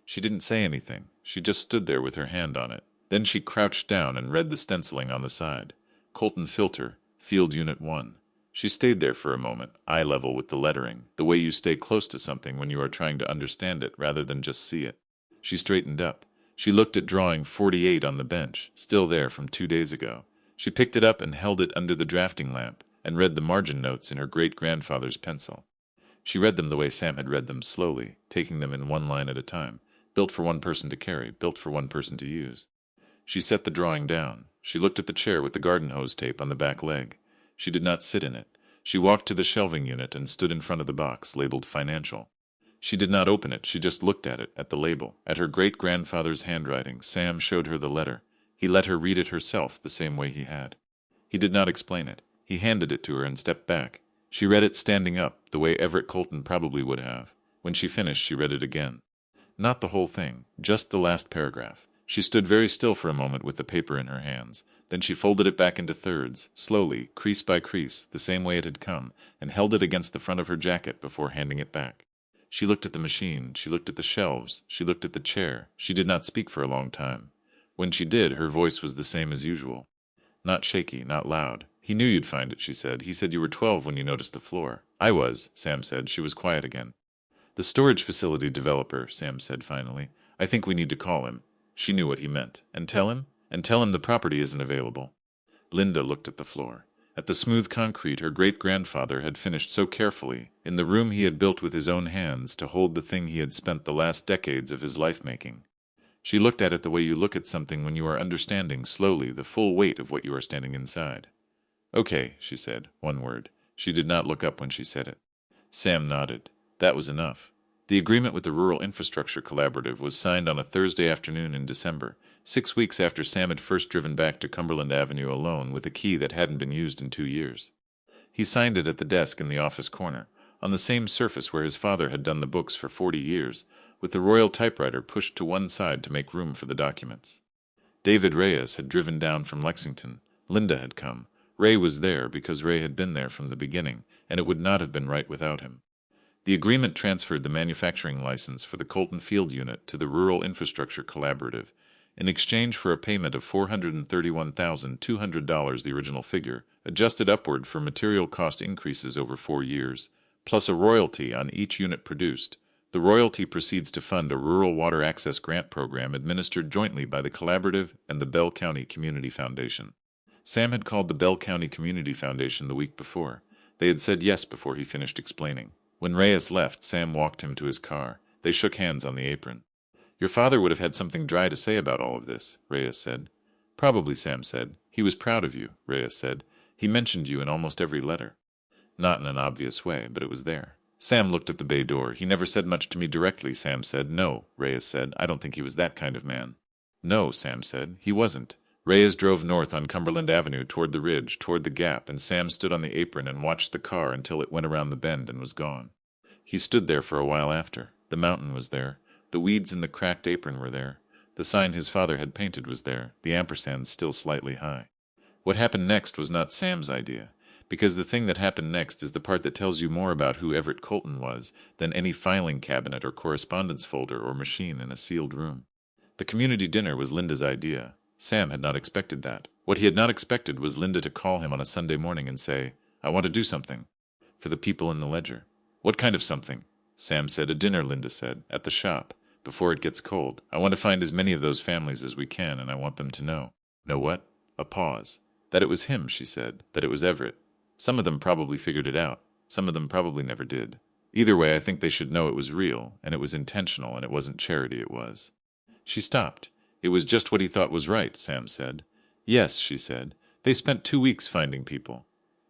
She didn't say anything. She just stood there with her hand on it. Then she crouched down and read the stenciling on the side. Colton Filter, Field Unit 1. She stayed there for a moment, eye level with the lettering, the way you stay close to something when you are trying to understand it rather than just see it. She straightened up. She looked at drawing 48 on the bench, still there from 2 days ago. She picked it up and held it under the drafting lamp, and read the margin notes in her great-grandfather's pencil. She read them the way Sam had read them, slowly, taking them in one line at a time, built for one person to carry, built for one person to use. She set the drawing down. She looked at the chair with the garden hose tape on the back leg. She did not sit in it. She walked to the shelving unit and stood in front of the box, labeled Financial. She did not open it. She just looked at it, at the label, at her great-grandfather's handwriting. Sam showed her the letter. He let her read it herself, the same way he had. He did not explain it. He handed it to her and stepped back. She read it standing up, the way Everett Colton probably would have. When she finished, she read it again. Not the whole thing, just the last paragraph. She stood very still for a moment with the paper in her hands. Then she folded it back into thirds, slowly, crease by crease, the same way it had come, and held it against the front of her jacket before handing it back. She looked at the machine. She looked at the shelves. She looked at the chair. She did not speak for a long time. When she did, her voice was the same as usual. Not shaky, not loud. He knew you'd find it, she said. He said you were 12 when you noticed the floor. I was, Sam said. She was quiet again. The storage facility developer, Sam said finally. I think we need to call him. She knew what he meant. And tell him? And tell him the property isn't available. Linda looked at the floor. at the smooth concrete her great-grandfather had finished so carefully, in the room he had built with his own hands to hold the thing he had spent the last decades of his life making. She looked at it the way you look at something when you are understanding slowly the full weight of what you are standing inside. "Okay," she said, one word. She did not look up when she said it. Sam nodded. That was enough. The agreement with the Rural Infrastructure Collaborative was signed on a Thursday afternoon in December, 6 weeks after Sam had first driven back to Cumberland Avenue alone with a key that hadn't been used in 2 years. He signed it at the desk in the office corner, on the same surface where his father had done the books for 40 years, with the royal typewriter pushed to one side to make room for the documents. David Reyes had driven down from Lexington. Linda had come. Ray was there because Ray had been there from the beginning, and it would not have been right without him. The agreement transferred the manufacturing license for the Colton Field Unit to the Rural Infrastructure Collaborative, in exchange for a payment of $431,200, the original figure, adjusted upward for material cost increases over 4 years, plus a royalty on each unit produced. The royalty proceeds to fund a rural water access grant program administered jointly by the Collaborative and the Bell County Community Foundation. Sam had called the Bell County Community Foundation the week before. They had said yes before he finished explaining. When Reyes left, Sam walked him to his car. They shook hands on the apron. "Your father would have had something dry to say about all of this," Reyes said. "Probably," Sam said. "He was proud of you," Reyes said. "He mentioned you in almost every letter." Not in an obvious way, but it was there. Sam looked at the bay door. "He never said much to me directly," Sam said. "No," Reyes said. "I don't think he was that kind of man." "No," Sam said. "He wasn't." Reyes drove north on Cumberland Avenue toward the ridge, toward the gap, and Sam stood on the apron and watched the car until it went around the bend and was gone. He stood there for a while after. The mountain was there. The weeds in the cracked apron were there. The sign his father had painted was there, the ampersand still slightly high. What happened next was not Sam's idea, because the thing that happened next is the part that tells you more about who Everett Colton was than any filing cabinet or correspondence folder or machine in a sealed room. The community dinner was Linda's idea. Sam had not expected that. What he had not expected was Linda to call him on a Sunday morning and say, "I want to do something for the people in the ledger." "What kind of something?" Sam said. "A dinner," Linda said, "at the shop, before it gets cold. I want to find as many of those families as we can, and I want them to know." "Know what?" A pause. "That it was him," she said. "That it was Everett. Some of them probably figured it out. Some of them probably never did. Either way, I think they should know it was real, and it was intentional, and it wasn't charity, it was." She stopped. "It was just what he thought was right," Sam said. "Yes," she said. "They spent 2 weeks finding people.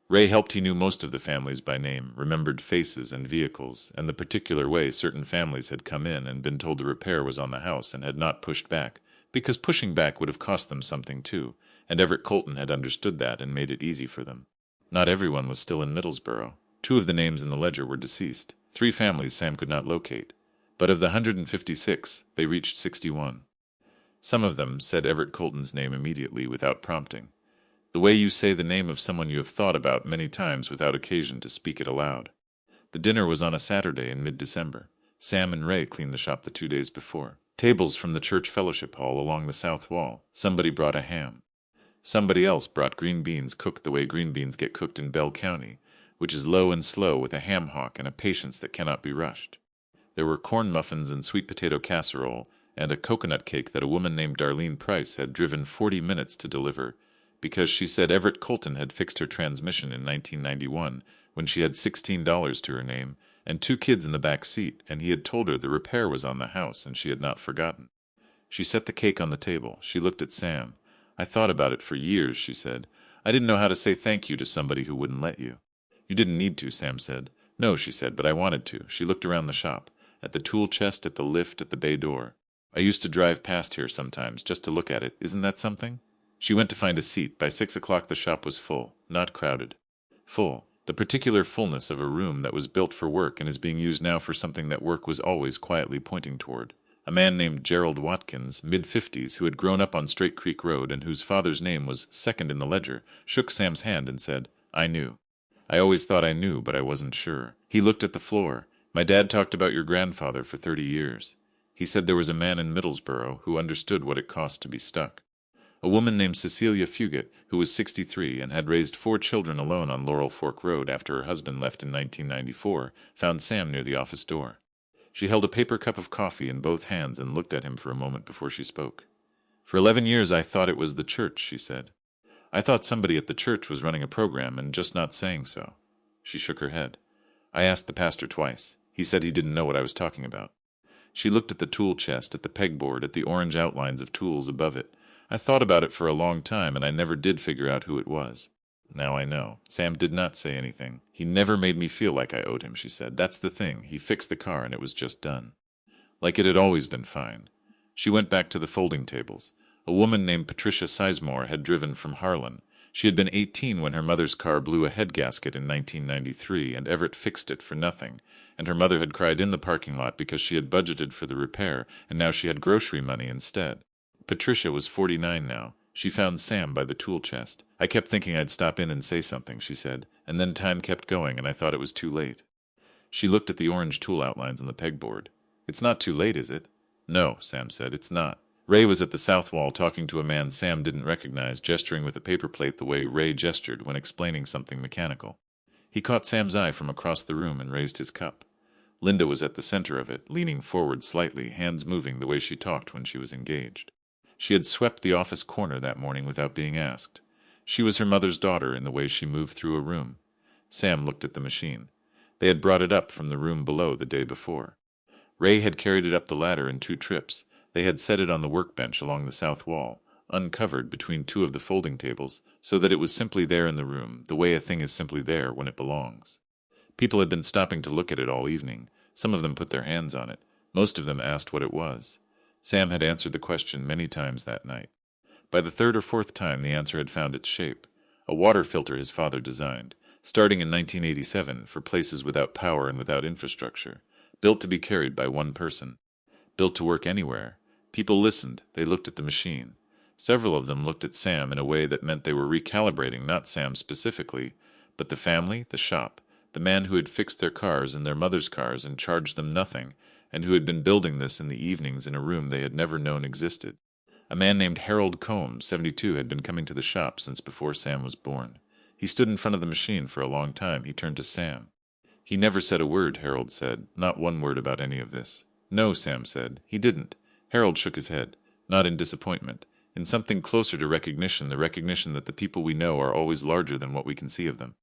Ray helped. He knew most of the families by name, remembered faces and vehicles, and the particular way certain families had come in and been told the repair was on the house and had not pushed back, because pushing back would have cost them something too, and Everett Colton had understood that and made it easy for them. Not everyone was still in Middlesboro. 2 of the names in the ledger were deceased. 3 families Sam could not locate. But of the 156, they reached 61. Some of them said Everett Colton's name immediately without prompting. The way you say the name of someone you have thought about many times without occasion to speak it aloud. The dinner was on a Saturday in mid-December. Sam and Ray cleaned the shop the 2 days before. Tables from the church fellowship hall along the south wall. Somebody brought a ham. Somebody else brought green beans cooked the way green beans get cooked in Bell County, which is low and slow with a ham hock and a patience that cannot be rushed. There were corn muffins and sweet potato casserole, and a coconut cake that a woman named Darlene Price had driven 40 minutes to deliver, because she said Everett Colton had fixed her transmission in 1991 when she had $16 to her name and 2 kids in the back seat, and he had told her the repair was on the house and she had not forgotten. She set the cake on the table. She looked at Sam. "I thought about it for years," she said. "I didn't know how to say thank you to somebody who wouldn't let you." "You didn't need to," Sam said. "No," she said, "but I wanted to." She looked around the shop, at the tool chest, at the lift, at the bay door. "I used to drive past here sometimes, just to look at it. Isn't that something?" She went to find a seat. By 6 o'clock the shop was full, not crowded. Full. The particular fullness of a room that was built for work and is being used now for something that work was always quietly pointing toward. A man named Gerald Watkins, mid-50s, who had grown up on Straight Creek Road and whose father's name was second in the ledger, shook Sam's hand and said, "I knew. I always thought I knew, but I wasn't sure." He looked at the floor. "My dad talked about your grandfather for 30 years. He said there was a man in Middlesboro who understood what it cost to be stuck. A woman named Cecilia Fugit, who was 63 and had raised 4 children alone on Laurel Fork Road after her husband left in 1994, found Sam near the office door. She held a paper cup of coffee in both hands and looked at him for a moment before she spoke. "For 11 years I thought it was the church," she said. I thought somebody at the church was running a program and just not saying so. She shook her head. I asked the pastor twice. He said he didn't know what I was talking about. She looked at the tool chest, at the pegboard, at the orange outlines of tools above it. I thought about it for a long time, and I never did figure out who it was. Now I know. Sam did not say anything. He never made me feel like I owed him, she said. That's the thing. He fixed the car, and it was just done. Like it had always been fine. She went back to the folding tables. A woman named Patricia Sizemore had driven from Harlan. She had been 18 when her mother's car blew a head gasket in 1993, and Everett fixed it for nothing, and her mother had cried in the parking lot because she had budgeted for the repair, and now she had grocery money instead. Patricia was 49 now. She found Sam by the tool chest. I kept thinking I'd stop in and say something, she said, and then time kept going, and I thought it was too late. She looked at the orange tool outlines on the pegboard. It's not too late, is it? No, Sam said, it's not. Ray was at the south wall talking to a man Sam didn't recognize, gesturing with a paper plate the way Ray gestured when explaining something mechanical. He caught Sam's eye from across the room and raised his cup. Linda was at the center of it, leaning forward slightly, hands moving the way she talked when she was engaged. She had swept the office corner that morning without being asked. She was her mother's daughter in the way she moved through a room. Sam looked at the machine. They had brought it up from the room below the day before. Ray had carried it up the ladder in 2 trips. They had set it on the workbench along the south wall, uncovered between 2 of the folding tables, so that it was simply there in the room, the way a thing is simply there when it belongs. People had been stopping to look at it all evening. Some of them put their hands on it. Most of them asked what it was. Sam had answered the question many times that night. By the 3rd or 4th time, the answer had found its shape. A water filter his father designed, starting in 1987 for places without power and without infrastructure, built to be carried by one person, built to work anywhere. People listened. They looked at the machine. Several of them looked at Sam in a way that meant they were recalibrating not Sam specifically, but the family, the shop, the man who had fixed their cars and their mother's cars and charged them nothing, and who had been building this in the evenings in a room they had never known existed. A man named Harold Combs, 72, had been coming to the shop since before Sam was born. He stood in front of the machine for a long time. He turned to Sam. He never said a word, Harold said, not one word about any of this. No, Sam said. He didn't. Harold shook his head, not in disappointment, in something closer to recognition, the recognition that the people we know are always larger than what we can see of them.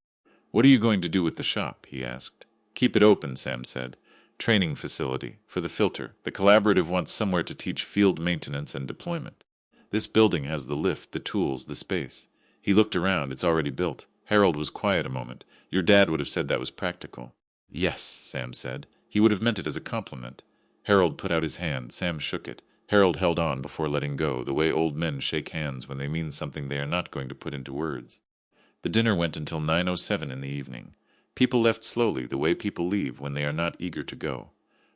What are you going to do with the shop? He asked. Keep it open, Sam said. Training facility, for the filter. The collaborative wants somewhere to teach field maintenance and deployment. This building has the lift, the tools, the space. He looked around. It's already built. Harold was quiet a moment. Your dad would have said that was practical. Yes, Sam said. He would have meant it as a compliment. Harold put out his hand. Sam shook it. Harold held on before letting go, the way old men shake hands when they mean something they are not going to put into words. The dinner went until 9:07 in the evening. People left slowly, the way people leave when they are not eager to go.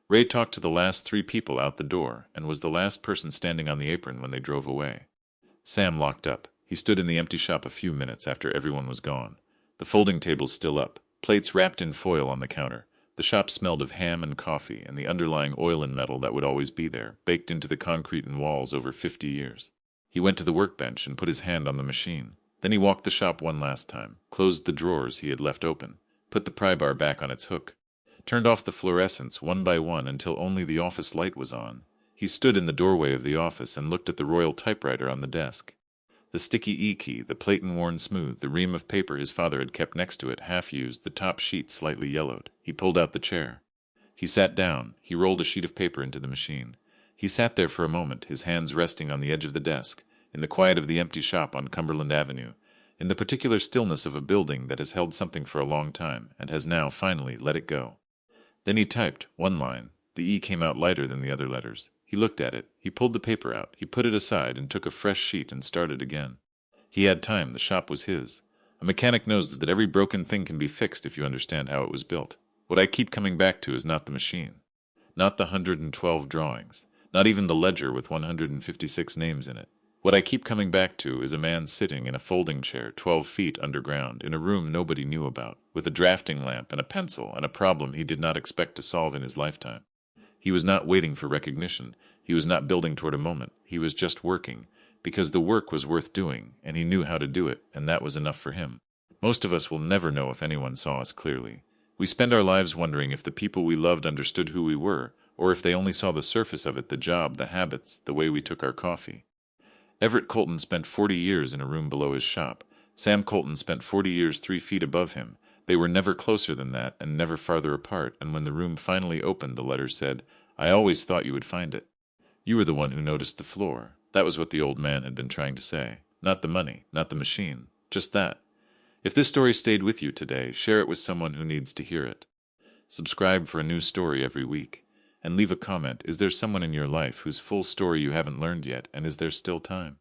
Ray talked to the last 3 people out the door, and was the last person standing on the apron when they drove away. Sam locked up. He stood in the empty shop a few minutes after everyone was gone. The folding tables still up, plates wrapped in foil on the counter. The shop smelled of ham and coffee and the underlying oil and metal that would always be there, baked into the concrete and walls over 50 years. He went to the workbench and put his hand on the machine. Then he walked the shop one last time, closed the drawers he had left open, put the pry bar back on its hook, turned off the fluorescents one by one until only the office light was on. He stood in the doorway of the office and looked at the royal typewriter on the desk. The sticky E-key, the platen worn smooth, the ream of paper his father had kept next to it, half-used, the top sheet slightly yellowed. He pulled out the chair. He sat down. He rolled a sheet of paper into the machine. He sat there for a moment, his hands resting on the edge of the desk, in the quiet of the empty shop on Cumberland Avenue, in the particular stillness of a building that has held something for a long time and has now, finally, let it go. Then he typed one line. The E came out lighter than the other letters. He looked at it. He pulled the paper out. He put it aside and took a fresh sheet and started again. He had time. The shop was his. A mechanic knows that every broken thing can be fixed if you understand how it was built. What I keep coming back to is not the machine, not the 112 drawings, not even the ledger with 156 names in it. What I keep coming back to is a man sitting in a folding chair 12 feet underground in a room nobody knew about, with a drafting lamp and a pencil and a problem he did not expect to solve in his lifetime. He was not waiting for recognition. He was not building toward a moment. He was just working, because the work was worth doing, and he knew how to do it, and that was enough for him. Most of us will never know if anyone saw us clearly. We spend our lives wondering if the people we loved understood who we were, or if they only saw the surface of it, the job, the habits, the way we took our coffee. Everett Colton spent 40 years in a room below his shop. Sam Colton spent 40 years 3 feet above him. They were never closer than that, and never farther apart, and when the room finally opened, the letter said, "I always thought you would find it." You were the one who noticed the floor. That was what the old man had been trying to say. Not the money, not the machine. Just that. If this story stayed with you today, share it with someone who needs to hear it. Subscribe for a new story every week. And leave a comment. Is there someone in your life whose full story you haven't learned yet, and is there still time?